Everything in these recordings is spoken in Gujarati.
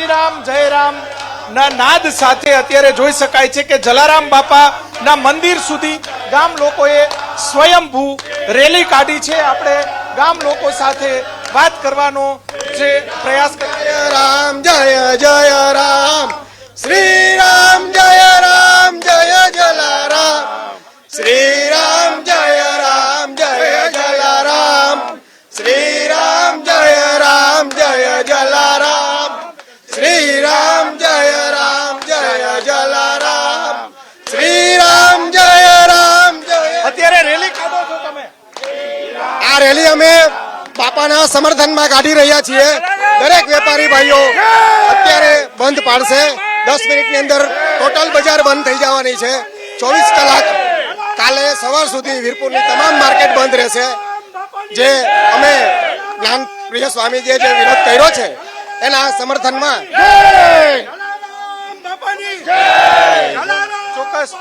જય રામ ના નાદ સાથે અત્યારે જોઈ શકાય છે કે જલારામ બાપા ના મંદિર સુધી ગામ લોકોએ સ્વયંભૂ રેલી કાઢી છે। આપણે ગામ લોકો સાથે વાત કરવાનો જે પ્રયાસ કરીએ। રામ જય જય રામ શ્રી રામ જય જલારામ શ્રી રામ જય જલારામ શ્રી રામ જય જલારામ શ્રી રામ જય જલારામ શ્રી રામ જય અત્યારે રેલી કાઢો છો તમે? આ રેલી અમે બાપાના સમર્થનમાં કાઢી રહ્યા છીએ। દરેક વેપારી ભાઈઓ અત્યારે બંધ પાડશે। 10 મિનિટની અંદર ટોટલ બજાર બંધ થઈ જવાની છે। 24 કલાક કાલે સવાર સુધી વીરપુરની તમામ માર્કેટ બંધ રહેશે। જે અમે જ્ઞાન પ્રિય સ્વામીજીએ જે વિરોધ કર્યો છે એના સમર્થનમાં ચોક્કસ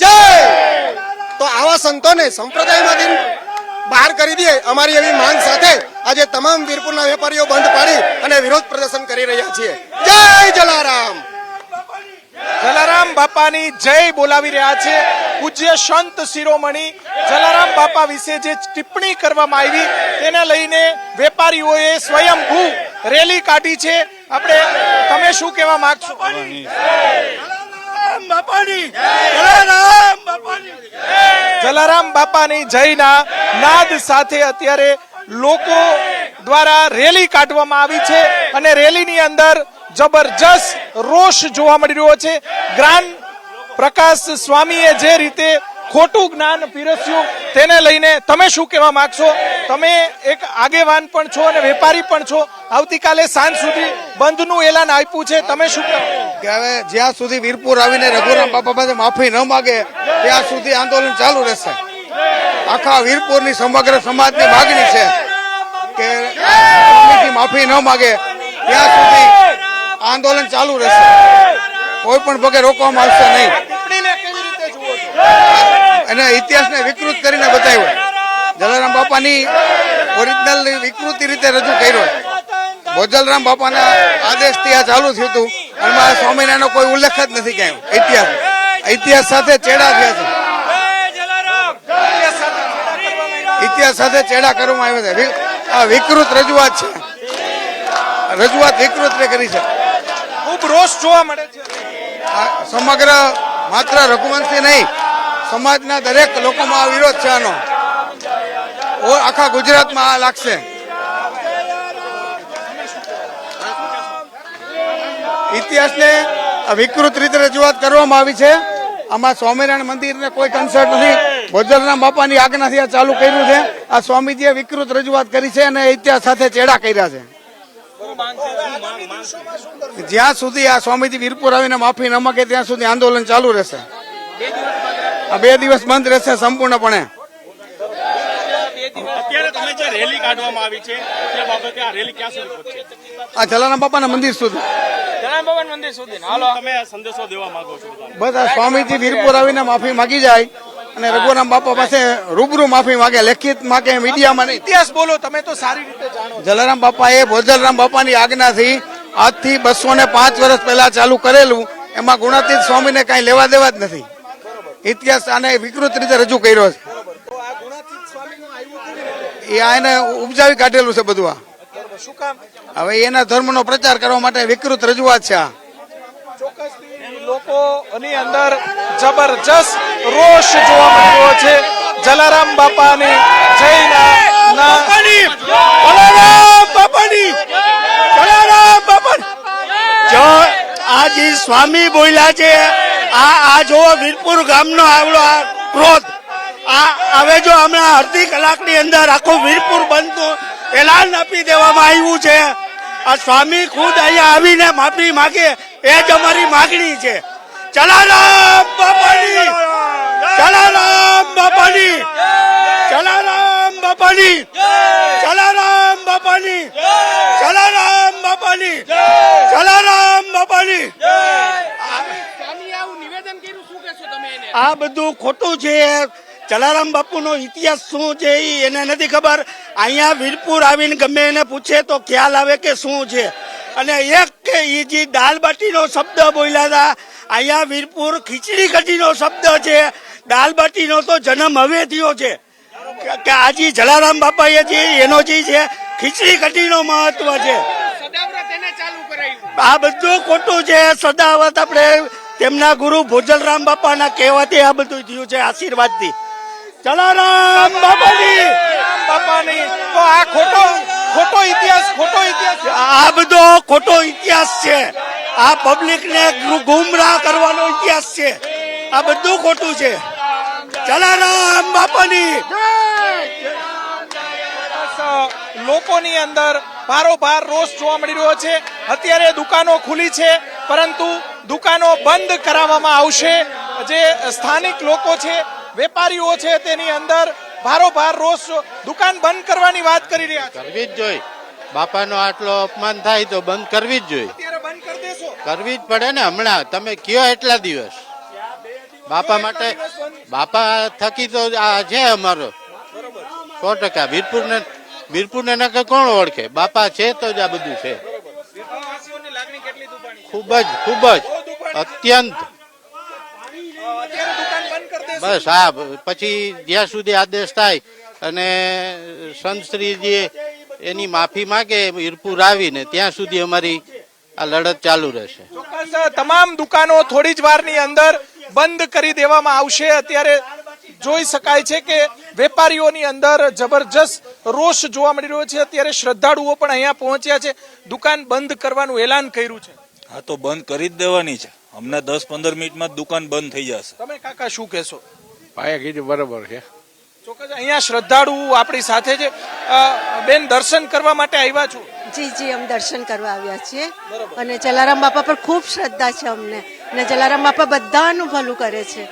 જય। તો આવા સંતોને સંપ્રદાયમાંથી બહાર કરી દે અમારી એવી માંગ સાથે આજે તમામ વીરપુરના વેપારીઓ બંધ પાડી અને વિરોધ પ્રદર્શન કરી રહ્યા છીએ। જય જલારામ। જલારામ બાપાની જય બોલાવી રહ્યા છે। પૂજ્ય સંત શિરોમણી જલારામ બાપા વિશે જે ટિપ્પણી કરવામાં આવી તેને લઈને વેપારીઓએ સ્વયંભૂ રેલી કાઢી છે। આપણે તમે શું કહેવા માંગશો? જલારામ બાપાની જયના નાદ સાથે અત્યારે લોકો દ્વારા રેલી કાઢવામાં આવી છે અને રેલીની અંદર જબરજસ્ત રોષ જોવા મળી રહ્યો છે। જ્ઞાન પ્રકાશ સ્વામીએ જે રીતે ખોટું જ્ઞાન પીરસ્યું તેને લઈને તમે શું કહેવા માંગશો? તમે એક આગેવાન પણ છો અને વેપારી પણ છો। આવતીકાલે સાંજ સુધી બંધનું એલાન આપ્યું છે, તમે શું કહો? કે હવે જ્યાં સુધી વીરપુર આવીને રઘુરામ બાપા પાસે માફી ન માગે ત્યાં સુધી આંદોલન ચાલુ રહેશે। આખા વીરપુરની સમગ્ર સમાજની માગણી છે કે સ્વામીજી માફી ન માગે ત્યાં સુધી આંદોલન ચાલુ રહેશે। કોઈ પણ પગે રોકવામાં આવશે નહીં। અને ઇતિહાસને વિકૃત કરીને બતાવ્યો। જલારામ બાપાની ઓરિજિનલ વિકૃતિ રીતે રજૂ કર્યો। ભોજલરામ બાપાના આદેશથી આ ચાલુ થયું હતું અને સ્વામિનારાયણનો કોઈ ઉલ્લેખ જ નથી ક્યાંય। ઇતિહાસ સાથે ચેડા થયા છે। ઇતિહાસ સાથે ચેડા કરવામાં આવ્યા છે। આ વિકૃત રજૂઆત છે। રજૂઆત વિકૃત કરી છે। ખૂબ રોષ જોવા મળે છે। સમગ્ર માત્ર રઘુવંશી નહીં, સમાજના દરેક લોકોમાં આ વિરોધ છે આનો। આખા ગુજરાતમાં આ લાગશે। ઇતિહાસને વિકૃત રીતે રજૂઆત કરવામાં આવી છે। આમાં સ્વામિનારાયણ મંદિરને કોઈ કન્સર્ટ નથી। ભોજલરામ બાપાની આજ્ઞાથી આ ચાલુ કર્યું છે। આ સ્વામીજીએ વિકૃત રજૂઆત કરી છે અને ઇતિહાસ સાથે ચેડા કર્યા છે। જ્યાં સુધી આ સ્વામીજી વીરપુર આવીને માફી ન માગે ત્યાં સુધી આંદોલન ચાલુ રહેશે। આ 2 દિવસ બંધ રહેશે સંપૂર્ણપણે। અત્યારે તમે જે રેલી કાઢવામાં આવી છે તે બાબતે આ રેલી ક્યાં સુધી પહોંચશે? આ જલારામ બાપાના મંદિર સુધી। જલારામ બાપાના મંદિર સુધી હાલો તમે સંદેશો દેવા માંગો છો? બસ આ સ્વામીજી વીરપુર આવીને માફી માગી જાય અને રઘુરામ બાપા પાસે રૂબરૂ માફી માગે, લેખિત માગે, મીડિયામાં નહીં। ઇતિહાસ બોલો, તમે તો સારી રીતે જાણો છો। જલારામ બાપાએ ભોજલરામ બાપાની આજ્ઞાથી આજથી 205 વર્ષ પહેલા ચાલુ કરેલું, એમાં ગુણાતીત સ્વામીને કાંઈ લેવા દેવા જ નથી। ઇતિહાસ આને વિકૃત રીતે રજૂ કર્યો છે। એ આને ઉપજાવી કાઢેલું છે બધું। આ શું કામ? હવે એના ધર્મનો પ્રચાર કરવા માટે વિકૃત રજૂઆત છે આ। લોકોની અંદર જબરજસ્ત રોષ જોવા મળી રહ્યો છે। જલારામ બાપાની જયના જો આ જે સ્વામી બોલ્યા છે આ જો વીરપુર ગામનો આવડો આ ક્રોધ હવે જો હમણાં અડધી કલાકની અંદર આખું વીરપુર બંધનું એલાન આપી દેવામાં આવ્યું છે। આ સ્વામી ખુદ અહીંયા આવીને માફી માગે એ જ અમારી માગણી છે। જલારામ બાપાની, જલારામ બાપાની, જલારામ બાપાની, જલારામ બાપાની, જલારામ બાપાની, જલારામ બાપાની। આ બધું ખોટું છે। જલારામ બાપુનો ઇતિહાસ શું છે એને નથી ખબર. અહીંયા વીરપુર આવીને ગમે એને પૂછે તો ખ્યાલ આવે કે શું છે. અને એક કે એ જે દાલ બાટીનો શબ્દ બોલ્યા હતા, અહીંયા વીરપુર ખીચડી કઢીનો શબ્દ છે. દાલ બાટીનો તો જન્મ હવે થયો છે કે આજે જલારામ બાપાએ જે એનો જે છે ખીચડી કઢીનો મહત્વ છે. આ બધું ખોટું છે. સદાવત આપણે તેમના ગુરુ ભોજલરામ બાપાના કહેવાથી આ બધું થયું છે, આશીર્વાદથી. જલારામ બાપાની તો આ ખોટો ઇતિહાસ આ બધો ખોટો ઇતિહાસ છે. આ પબ્લિકને ગુમરાહ કરવાનો ઇતિહાસ છે. આ બધું ખોટું છે. જલારામ બાપાની લોકોની અંદર ભારોભાર રોષ જોવા મળી રહ્યો છે. અત્યારે દુકાનો ખુલી છે, પરંતુ દુકાનો બંધ કરાવવામાં આવશે. જે સ્થાનિક લોકો છે, વેપારીઓ છે, તેની અંદર ભારોભાર રોષ, દુકાન બંધ કરવાની વાત કરી રહ્યા છે. કરવી જ જોઈએ. બાપાનો આટલો અપમાન થાય તો બંધ કરવી જ જોઈએ. અત્યારે બંધ કરી દેશો? કરવી જ પડે ને. હમણાં તમે કયો એટલા દિવસ બાપા માટે, બાપા થકી તો આ છે અમારો 100%. વીરપુરને નકર કોણ ઓળખે? બાપા છે તો જ આ બધું છે. ખૂબ જ અત્યંત. બસ હા, પછી જ્યાં સુધી આદેશ થાય અને સંતશ્રીજી એની માફી માંગે વીરપુર આવીને, ત્યાં સુધી અમારી આ લડત ચાલુ રહેશે. ચોક્કસ તમામ દુકાનો થોડી જ વારની અંદર બંધ કરી દેવામાં આવશે. અત્યારે જોઈ શકાય છે કે વેપારીઓની અંદર જબરજસ્ત રોષ જોવા મળી રહ્યો છે. અત્યારે શ્રદ્ધાળુઓ પણ અહીંયા પહોંચ્યા છે. દુકાન બંધ કરવાનું એલાન કર્યું છે. હા, તો બંધ કરી જ દેવાની છે. હમણાં 10-15 મિનિટમાં જ દુકાન બંધ થઈ જશે. તમે કાકા શું કહેશો? ભાઈ કીધું બરોબર છે. ચોક્કસ અહીંયા શ્રદ્ધાળુ આપણી સાથે છે. બેન, દર્શન કરવા માટે આવ્યા છો? જી અમે દર્શન કરવા આવ્યા છીએ અને જલારામ બાપા પર ખૂબ શ્રદ્ધા છે અમને. અને જલારામ બાપા બધાનું ભલું કરે છે.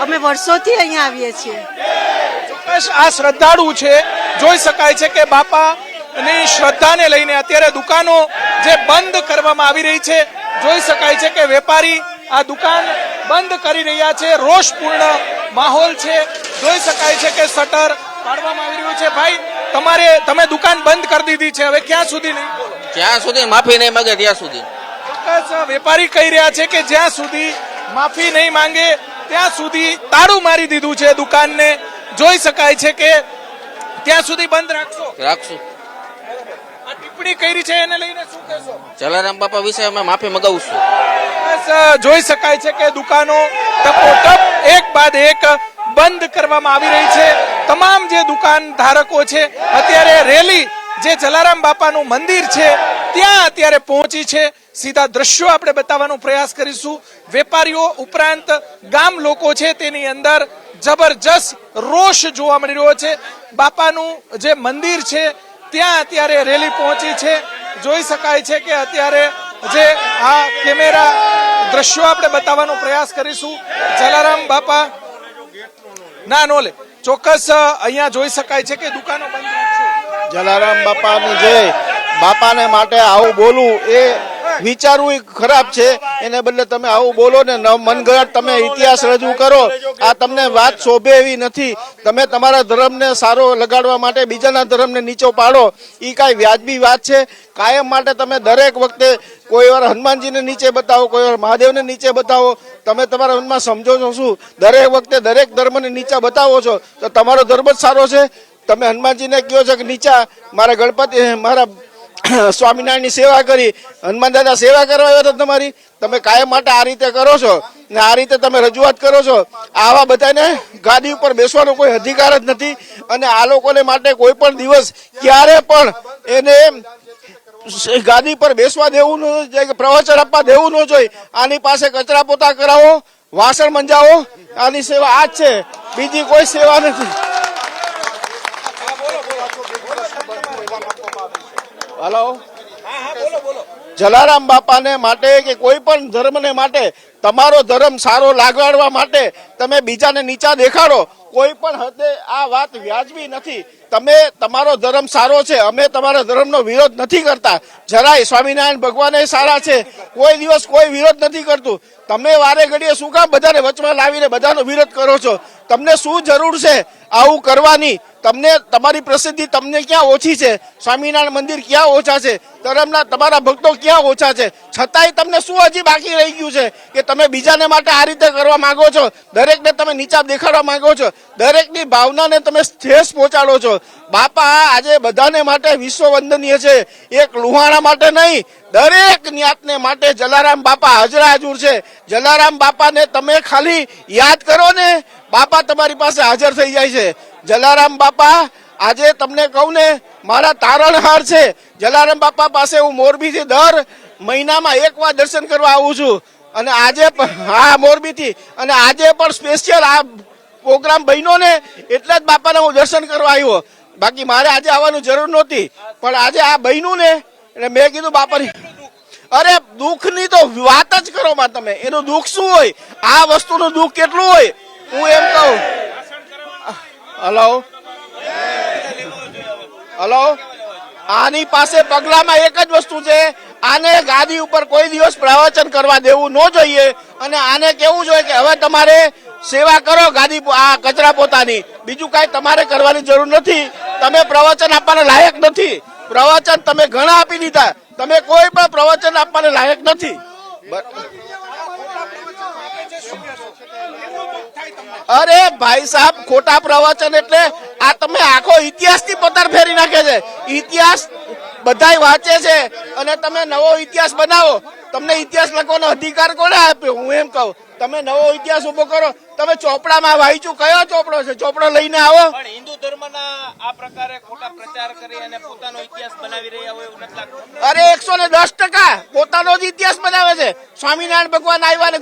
અમે વર્ષોથી અહીંયા આવીએ છીએ. ચોક્કસ આ શ્રદ્ધાળુ છે. જોઈ શકાય છે કે બાપાની શ્રદ્ધાને લઈને અત્યારે દુકાનો જે બંધ કરવામાં આવી રહી છે. જોઈ શકાય છે કે વેપારી આ દુકાન બંધ કરી રહ્યા છે. રોષપૂર્ણ માહોલ છે. જોઈ શકાય છે કે શટર પાડવામાં આવી રહ્યું છે. ભાઈ, તમે દુકાન બંધ કરી દીધી છે, હવે ક્યાં સુધી નહીં બોલો? જ્યાં સુધી માફી નહીં માંગે ત્યાં સુધી. ચોક્કસ વેપારી કહી રહ્યા છે કે જ્યાં સુધી માફી નહીં માંગે ત્યાં સુધી તાળું મારી દીધું છે દુકાનને. જોઈ શકાય છે કે ત્યાં સુધી બંધ રાખશું. આ ટિપ્પણી કરી છે, એને લઈને શું કહેશો? જલારામ બાપા વિશે અમે માફી મગાવશું. બસ જોઈ શકાય છે કે દુકાનો ટપોટપ એક બાદ એક બંધ કરવામાં આવી રહી છે. તમામ જે દુકાન ધારકો છે અત્યારે રેલી જે જલારામ બાપાનું મંદિર છે ત્યાં અત્યારે પહોંચી છે. સીધા દ્રશ્યો આપણે બતાવવાનો પ્રયાસ કરીશું. વેપારીઓ ઉપરાંત ગામ લોકો છે તેની અંદર જબરજસ્ત રોષ જોવા મળી રહ્યો છે. બાપાનું જે મંદિર છે ત્યાં અત્યારે રેલી પહોંચી છે. જોઈ શકાય છે કે અત્યારે જે આ કેમેરા દ્રશ્યો આપણે બતાવવાનો પ્રયાસ કરીશું. જલારામ બાપા ના નો લે. ચોક્કસ અહીંયા જોઈ શકાય છે કે દુકાનો બંધ રાખશો. જલારામ બાપાની જય. બાપાને માટે આવું બોલવું એ વિચારવું ખરાબ છે. એને બદલે તમે આવું બોલો ને મનગઢ તમે ઇતિહાસ રજૂ કરો. આ તમને વાત શોભે એવી નથી. તમે તમારા ધર્મને સારો લગાડવા માટે બીજાના ધર્મને નીચો પાડો, એ કાંઈ વ્યાજબી વાત છે? કાયમ માટે તમે દરેક વખતે કોઈ વાર હનુમાનજીને નીચે બતાવો, કોઈ વાર મહાદેવને નીચે બતાવો. તમે તમારા મનમાં સમજો છો શું? દરેક વખતે દરેક ધર્મને નીચા બતાવો છો તો તમારો ધર્મ જ સારો છે? તમે હનુમાનજીને કહો છો કે નીચા, મારા ગણપતિ, મારા સ્વામિનારાયણની સેવા કરી, હનુમાન દાદા સેવા કરવા આવ્યા હતા તમારી. તમે કાયમ માટે આ રીતે કરો છો ને આ રીતે તમે રજૂઆત કરો છો. આવા બધાને ગાદી ઉપર બેસવાનો કોઈ અધિકાર જ નથી. અને આ લોકોને માટે કોઈ પણ દિવસ ક્યારે પણ એને ગાદી પર બેસવા દેવું ન જોઈએ, પ્રવચન આપવા દેવું ન જોઈએ. આની પાસે કચરા પોતા કરાવો, વાસણ મંજાવો. આની સેવા આ જ છે, બીજી કોઈ સેવા નથી. હલો, હા બોલો. જલારામ બાપાને માટે કે કોઈ પણ ધર્મને માટે તમારો ધર્મ સારો લાગવાડવા માટે તમે બીજાને નીચા દેખાડો, કોઈ પણ હદે આ વાત વ્યાજબી નથી. તમે તમારો ધર્મ સારો છે, અમે તમારા ધર્મનો વિરોધ નથી કરતા જરાય. સ્વામિનારાયણ ભગવાન સારા છે, કોઈ દિવસ કોઈ વિરોધ નથી કરતું. તમે વારે ઘડીએ શું કામ બધાને વચમાં લાવીને બધાનો વિરોધ કરો છો? તમને શું જરૂર છે આવું કરવાની? તમને તમારી પ્રસિદ્ધિ તમને ક્યાં ઓછી છે? સ્વામિનારાયણ મંદિર ક્યાં ઓછા છે? ધર્મના તમારા ભક્તો ક્યાં ઓછા છે? છતાંય તમને શું હજી બાકી રહી ગયું છે કે તમે બીજાને માટે આ રીતે કરવા માંગો છો? દરેકને તમે નીચા દેખાડવા માંગો છો, દરેકની ભાવનાને તમે ઠેસ પહોંચાડો છો. બાપા આજે બધાને માટે વિશ્વ વંદનીય છે, એક લુહાણા માટે નહીં, દરેક જ્ઞાતને માટે જલારામ બાપા હાજરા હજુર છે. જલારામ બાપાને તમે ખાલી યાદ કરો ને, બાપા તમારી પાસે હાજર થઈ જાય છે. જલારામ બાપા આજે તમને કહું ને, મારા તારણહાર છે. જલારામ બાપા પાસે હું મોરબીથી દર મહિનામાં એકવાર દર્શન કરવા આવું છું. અને આજે હા મોરબીથી, અને આજે પણ સ્પેશિયલ આ પ્રોગ્રામ બન્યો ને એટલે જ બાપાને હું દર્શન કરવા આવ્યો. બાકી મારે આજે આવવાની જરૂર નહોતી, પણ આજે આ બન્યું ને એટલે મેં કીધું બાપાની. અરે દુઃખની તો વાત જ કરો માં તમે, એનું દુઃખ શું હોય? આ વસ્તુનું દુઃખ કેટલું હોય હું એમ કહું. હલો હલો, આની પાસે પગલામાં એક જ વસ્તુ છે, આને ગાદી ઉપર કોઈ દિવસ પ્રવચન કરવા દેવું ન જોઈએ. અને આને કેવું જોઈએ કે હવે તમારે સેવા કરો ગાદી આ કચરા પોતાની, બીજું કાંઈ તમારે કરવાની જરૂર નથી. તમે પ્રવચન આપવાના લાયક નથી. પ્રવચન તમે ઘણા આપી દીધા, તમે કોઈ પણ પ્રવચન આપવાને લાયક નથી. અરે ભાઈ સાહેબ, ખોટા પ્રવચન એટલે આ તમે આખો ઇતિહાસથી પથ્થર ફેરી નાખે છે. ઇતિહાસ બધાય વાંચે છે અને તમે નવો ઇતિહાસ બનાવો. તમને ઇતિહાસ લખવાનો અધિકાર કોને આપ્યો? હું એમ કહું તમે નવો ઇતિહાસ ઉભો કરો. તમે ચોપડામાં વાંચ્યું, કયો ચોપડો છે? ચોપડો લઈને આવો. હિન્દુ ધર્મના આ પ્રકારે ખોટા પ્રચાર કરી અને પોતાનો ઇતિહાસ બનાવી રહ્યા હોય એવું નથી લાગતું? અરે 110% પોતાનો જ ઇતિહાસ બનાવે છે. સ્વામિનારાયણ ભગવાન આવ્યા ને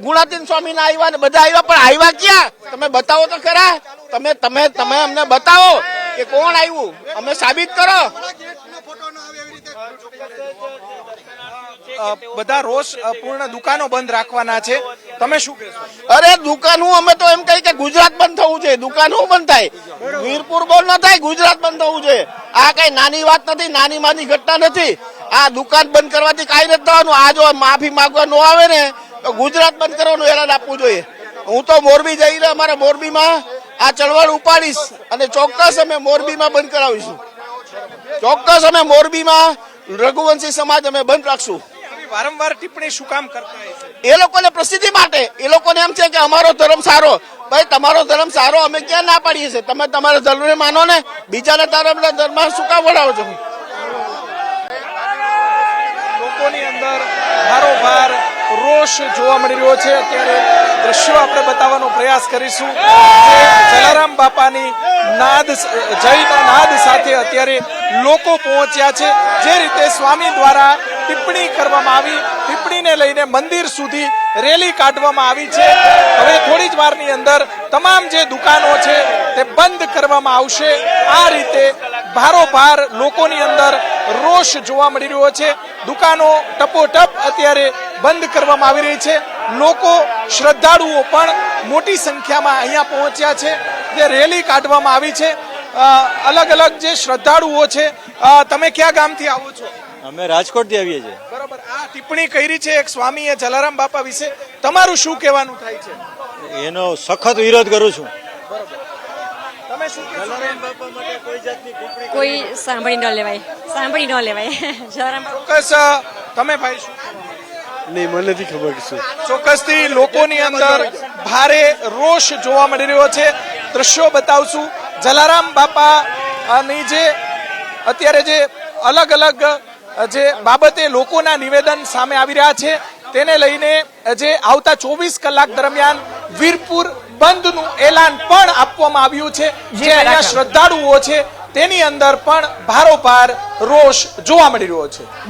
ગુણાતીન સ્વામી આવ્યા ને બધા આવ્યા, પણ આવ્યા ક્યાં? તમે બતાવો તો ખરા. તમે તમે તમે અમને બતાવો કે કોણ આવ્યું, અમે સાબિત કરો. બધા રોષ પૂર્ણ દુકાનો બંધ રાખવાના છે, તમે શું કહેશો? અરે દુકાન હું અમે તો એમ કહી કે ગુજરાત બંધ થવું છે. દુકાન હું બંધ થાય? વીરપુર બંધ ન થાય, ગુજરાત બંધ થવું છે. આ કઈ નાની વાત નથી, નાની માની ઘટના નથી. આ દુકાન બંધ કરવાથી કાંઈ નથી થવાનું. આ જો માફી માંગવા ન આવે ને તો ગુજરાત બંધ કરવાનું એલાન આપવું જોઈએ. હું તો મોરબી જઈને અમારા મોરબીમાં આ ચળવળ ઉપાડીશ અને ચોક્કસ અમે મોરબીમાં બંધ કરાવીશું. ચોક્કસ અમે મોરબીમાં રઘુવંશી સમાજ અમે બંધ રાખશું. વારંવાર ટિપ્પણી શું કામ કરતા હોય છે? એ લોકોને પ્રસિદ્ધિ માટે. એ લોકોને એમ છે કે અમારો ધર્મ સારો. ભાઈ તમારો ધર્મ સારો અમે ક્યાં ના પાડીએ છીએ? તમે તમારા ધર્મને માનો ને, બીજાને ધર્મના ધર્મ શું કામ વડાવો છો? લોકોની અંદર ભારોભાર રોષ જોવા મળી રહ્યો છે. અત્યારે દ્રશ્યો આપણે બતાવવાનો પ્રયાસ કરીશું. જલારામ બાપાની જયના નાદ સાથે અત્યારે લોકો પહોંચ્યા છે. જે રીતે સ્વામી દ્વારા ટિપ્પણી કરવામાં આવી, ટિપ્પણીને લઈને મંદિર સુધી રેલી કાઢવામાં આવી છે. હવે થોડી જ વારની અંદર તમામ જે દુકાનો છે તે બંધ કરવામાં આવશે. આ રીતે ભારોભાર લોકોની અંદર રોષ જોવા મળી રહ્યો છે. દુકાનો ટપોટપ અત્યારે બંધ કરવામાં આવી રહી છે. લોકો શ્રદ્ધાળુઓ પણ મોટી સંખ્યામાં અહીંયા પહોંચ્યા છે. જે રેલી કાઢવામાં આવી છે, અલગ અલગ જે શ્રદ્ધાળુઓ છે. તમે કયા ગામથી આવો છો? અમે રાજકોટથી આવીએ છીએ. બરોબર. આ ટિપ્પણી કરી છે એક સ્વામીએ જલારામ બાપા વિશે, તમારું શું કહેવાનું થાય છે? એનો સખત વિરોધ કરું છું. તમે શું કહેશો? કોઈ સાંભળી ન લેવાય, સાંભળી ન લેવાય. જલારામ ચોક્કસ તમે ભાઈ શું? નહીં, મને નથી ખબર કે શું. ચોક્કસથી લોકોની અંદર ભારે રોષ જોવા મળી રહ્યો છે. દ્રશ્યો બતાવશું. જલારામ બાપાની જે અત્યારે જે અલગ અલગ જે બાબતે લોકોના નિવેદન સામે આવી રહ્યા છે તેને લઈને જે આવતા 24 કલાક દરમિયાન વીરપુર બંધનું એલાન પણ આપવામાં આવ્યું છે. જે અહીંયા શ્રદ્ધાળુઓ છે તેની અંદર પણ ભારોભાર રોષ જોવા મળી રહ્યો છે.